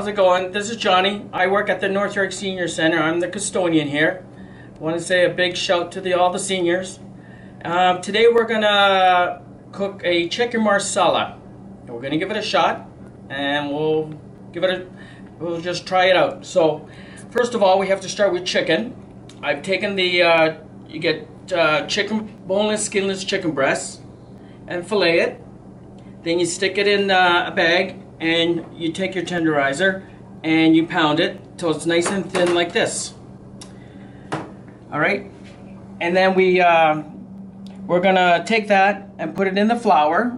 how's it going? This is Johnny. I work at the North York Senior Center. I'm the custodian here. I want to say a big shout to all the seniors. Today we're going to cook a chicken marsala. We're going to give it a shot, and we'll just try it out. So first of all, we have to start with chicken. I've taken the, you get chicken, boneless, skinless chicken breasts, and fillet it. Then you stick it in a bag, and you take your tenderizer and you pound it till it's nice and thin like this. All right, and then we're gonna take that and put it in the flour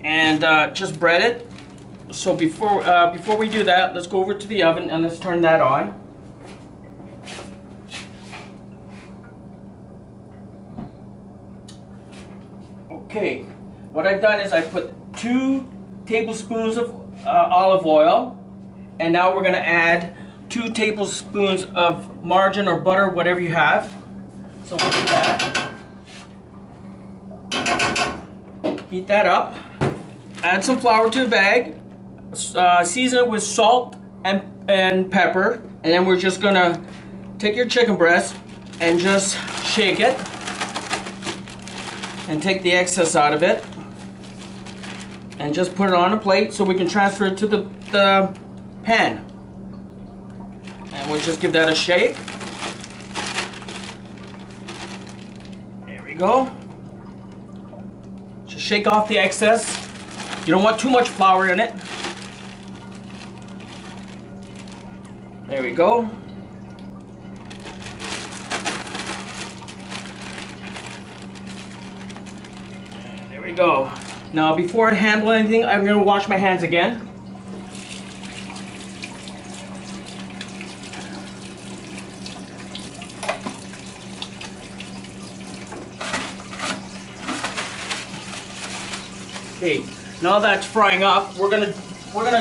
and just bread it. So before we do that, let's go over to the oven and let's turn that on. Okay, what I've done is I put 2 tablespoons of olive oil, and now we're going to add 2 tablespoons of margarine or butter, whatever you have. So we'll do that. Heat that up. Add some flour to the bag. Season it with salt and pepper, and then we're just going to take your chicken breast and just shake it and take the excess out of it. And just put it on a plate so we can transfer it to the pan. And we'll just give that a shake. There we go. Just shake off the excess. You don't want too much flour in it. There we go. There we go. Now, before I handle anything, I'm going to wash my hands again. Okay, now that's frying up, we're gonna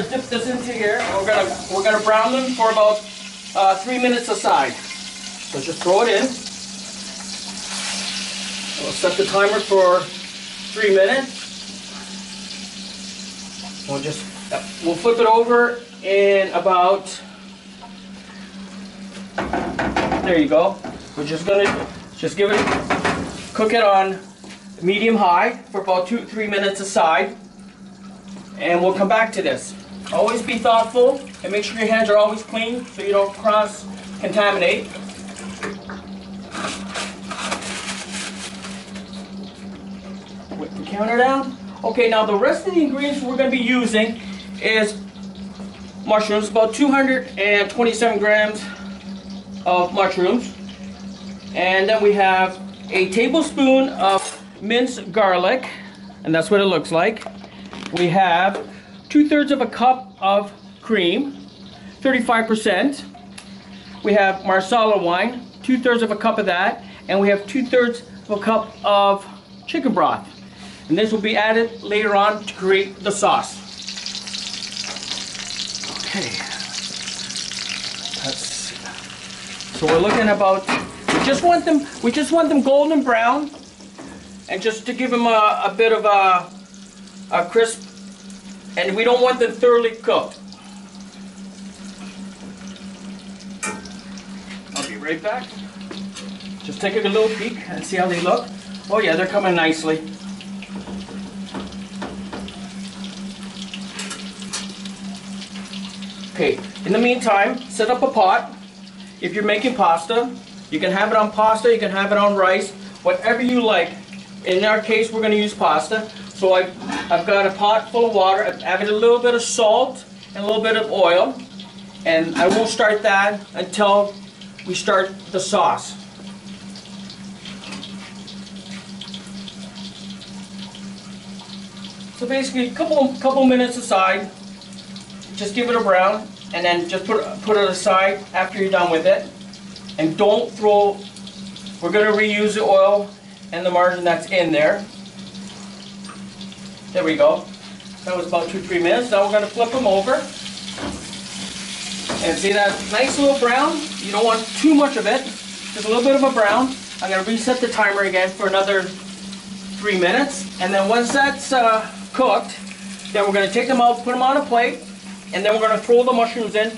dip this into here, and we're gonna brown them for about 3 minutes aside. So just throw it in. We'll set the timer for 3 minutes. We'll flip it over in about, there you go. We're just gonna cook it on medium high for about 2-3 minutes aside, and we'll come back to this. Always be thoughtful and make sure your hands are always clean so you don't cross-contaminate. Put the counter down. Okay, now the rest of the ingredients we're going to be using is mushrooms, about 227 grams of mushrooms. And then we have a tablespoon of minced garlic, and that's what it looks like. We have 2/3 of a cup of cream, 35%. We have Marsala wine, 2/3 of a cup of that, and we have 2/3 of a cup of chicken broth. And this will be added later on to create the sauce. Okay. So we're looking about, we just want them golden brown, and just to give them a bit of a crisp, and we don't want them thoroughly cooked. I'll be right back. Just take a little peek and see how they look. Oh yeah, they're coming nicely. Okay, in the meantime, set up a pot. If you're making pasta, you can have it on pasta, you can have it on rice, whatever you like. In our case, we're going to use pasta. So I've got a pot full of water. I've added a little bit of salt and a little bit of oil. And I won't start that until we start the sauce. So basically, a couple minutes aside. Just give it a brown, and then just put it aside after you're done with it. And don't throw, we're going to reuse the oil and the margarine that's in there. There we go. That was about 2-3 minutes. Now we're going to flip them over. And see that nice little brown? You don't want too much of it. Just a little bit of a brown. I'm going to reset the timer again for another 3 minutes. And then once that's cooked, then we're going to take them out, put them on a plate, and then we're going to throw the mushrooms in,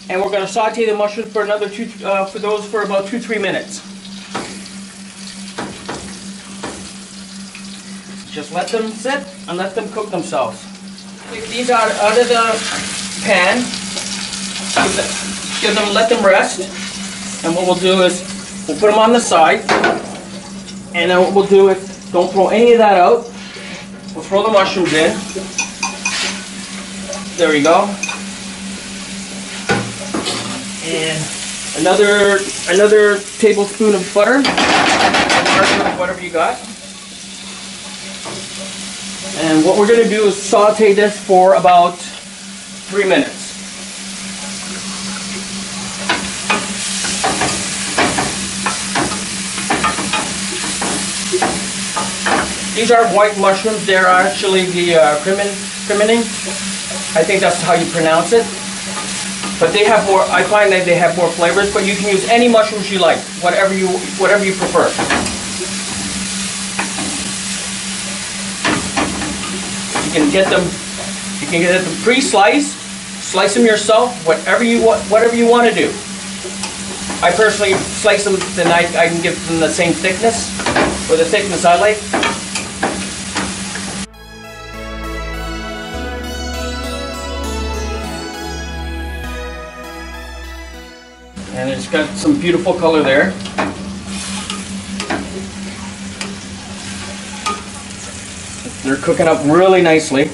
and we're going to saute the mushrooms for another for about 2-3 minutes. Just let them sit and let them cook themselves. Take these out of the pan. Let them rest. And what we'll do is we'll put them on the side. And then what we'll do is don't throw any of that out. We'll throw the mushrooms in. There we go. And another tablespoon of butter. Whatever you got. And what we're going to do is saute this for about 3 minutes. These are white mushrooms. They're actually the cremini. I think that's how you pronounce it. But they have more. I find that they have more flavors. But you can use any mushrooms you like, whatever you prefer. You can get them pre-sliced, slice them yourself, whatever you want to do. I personally slice them, then I can give them the same thickness, or the thickness I like. And it's got some beautiful color there. They're cooking up really nicely.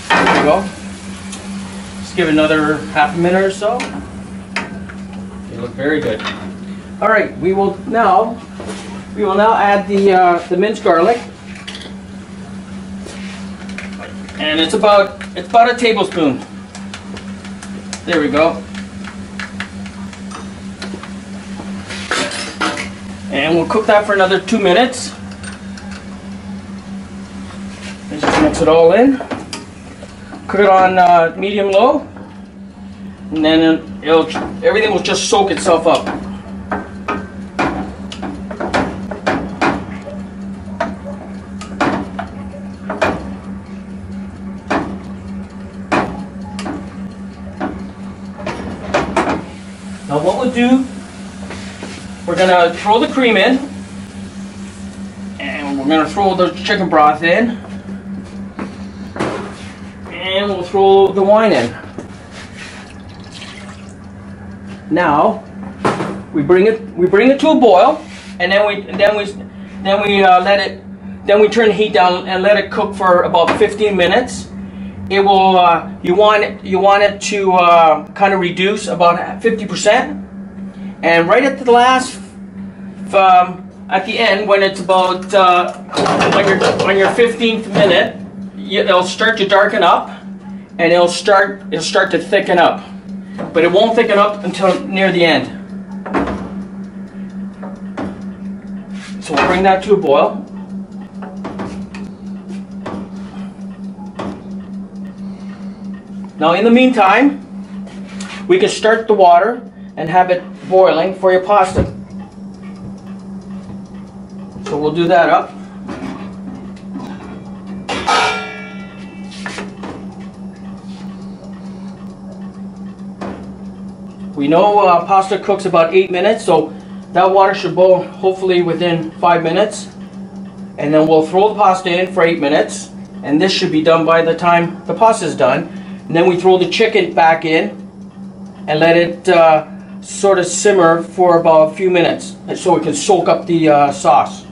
There we go. Just give it another half a minute or so. They look very good. All right, we will now add the minced garlic, and it's about a tablespoon. There we go. And we'll cook that for another 2 minutes. Just mix it all in. Cook it on medium-low, and then everything will just soak itself up. Now what we'll do, we're going to throw the cream in, and we're going to throw the chicken broth in. And we'll throw the wine in. Now we bring it to a boil, and then we turn the heat down and let it cook for about 15 minutes. It will you want it to kind of reduce about 50%, and right at the last at the end, when it's about on your 15th minute, it'll start to darken up. And it'll start to thicken up, but it won't thicken up until near the end. So we'll bring that to a boil. Now in the meantime, we can start the water and have it boiling for your pasta. So we'll do that up. We know pasta cooks about 8 minutes, so that water should boil hopefully within 5 minutes. And then we'll throw the pasta in for 8 minutes, and this should be done by the time the pasta is done. And then we throw the chicken back in and let it sort of simmer for about a few minutes, so it can soak up the sauce.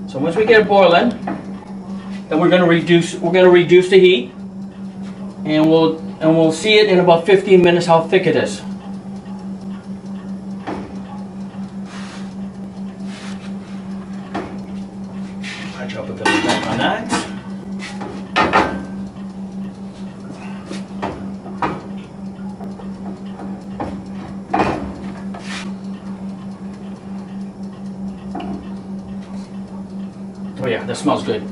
So once we get it boiling, then we're going to reduce the heat, and we'll see it in about 15 minutes how thick it is. I drop a bit of back on that. Oh yeah, that smells good.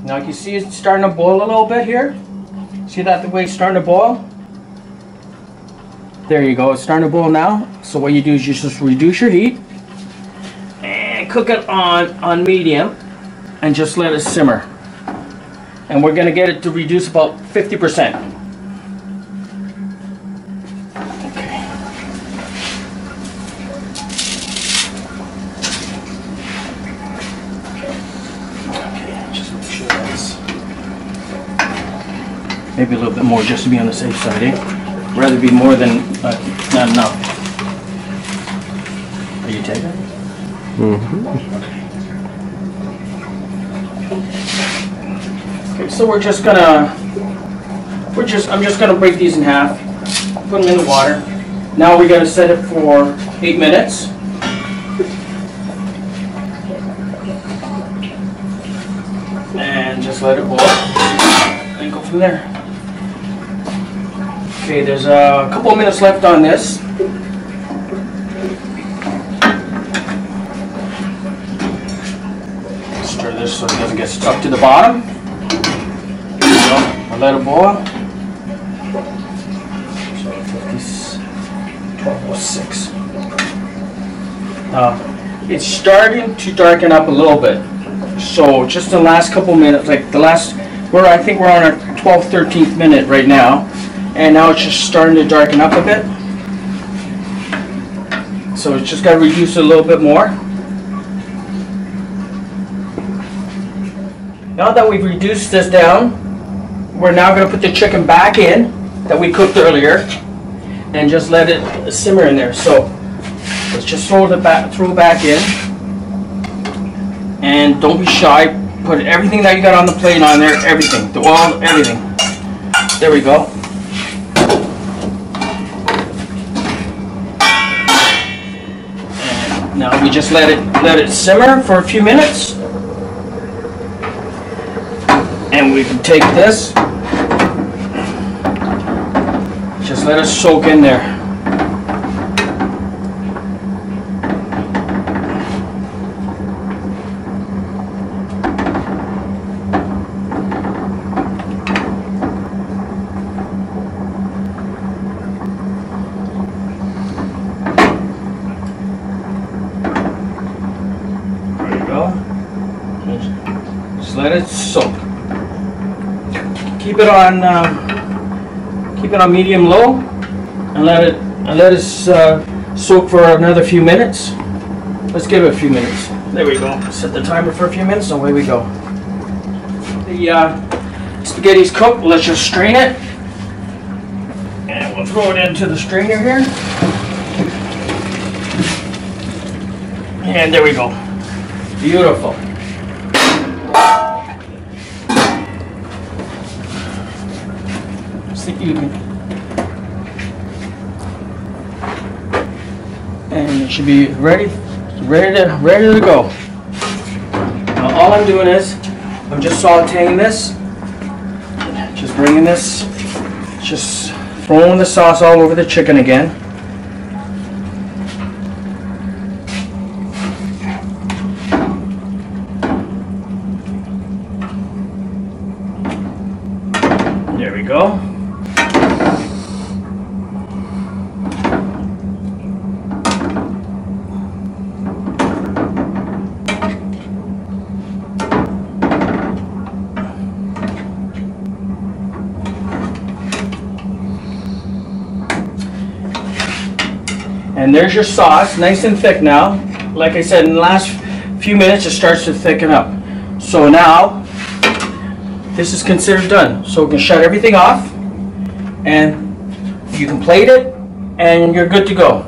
Now you can see it's starting to boil a little bit here. See that the way it's starting to boil? There you go, it's starting to boil now. So what you do is you just reduce your heat and cook it on medium and just let it simmer. And we're gonna get it to reduce about 50%. Okay. Okay, just make sure that's maybe a little bit more just to be on the safe side, eh? Rather be more than not enough. Are you taking it? Mm-hmm. Okay, so I'm just gonna break these in half, put them in the water. Now we gotta set it for 8 minutes. And just let it boil and go from there. Okay, there's a couple of minutes left on this. Stir this so it doesn't get stuck to the bottom. Here we go. I'll let it boil. So 12:06. It's starting to darken up a little bit. So just the last couple minutes, like the last, I think we're on our 12th, 13th minute right now. And now it's just starting to darken up a bit. So it's just got to reduce it a little bit more. Now that we've reduced this down, we're now going to put the chicken back in that we cooked earlier and just let it simmer in there. So let's just throw it back in. And don't be shy. Put everything that you got on the plate on there, everything, the oil, everything. There we go. Now we just let it simmer for a few minutes, and we can take this, just let it soak in there. Just let it soak. Keep it on medium low, and let it soak for another few minutes. Let's give it a few minutes. There we go. Set the timer for a few minutes, and away we go. The spaghetti's cooked. Let's just strain it, and we'll throw it into the strainer here. And there we go. Beautiful. And it should be ready to go. Now all I'm doing is I'm just sauteing this, just bringing this, just throwing the sauce all over the chicken again. There we go. And there's your sauce, nice and thick now. Like I said, in the last few minutes it starts to thicken up. So now, this is considered done. So we can shut everything off, and you can plate it, and you're good to go.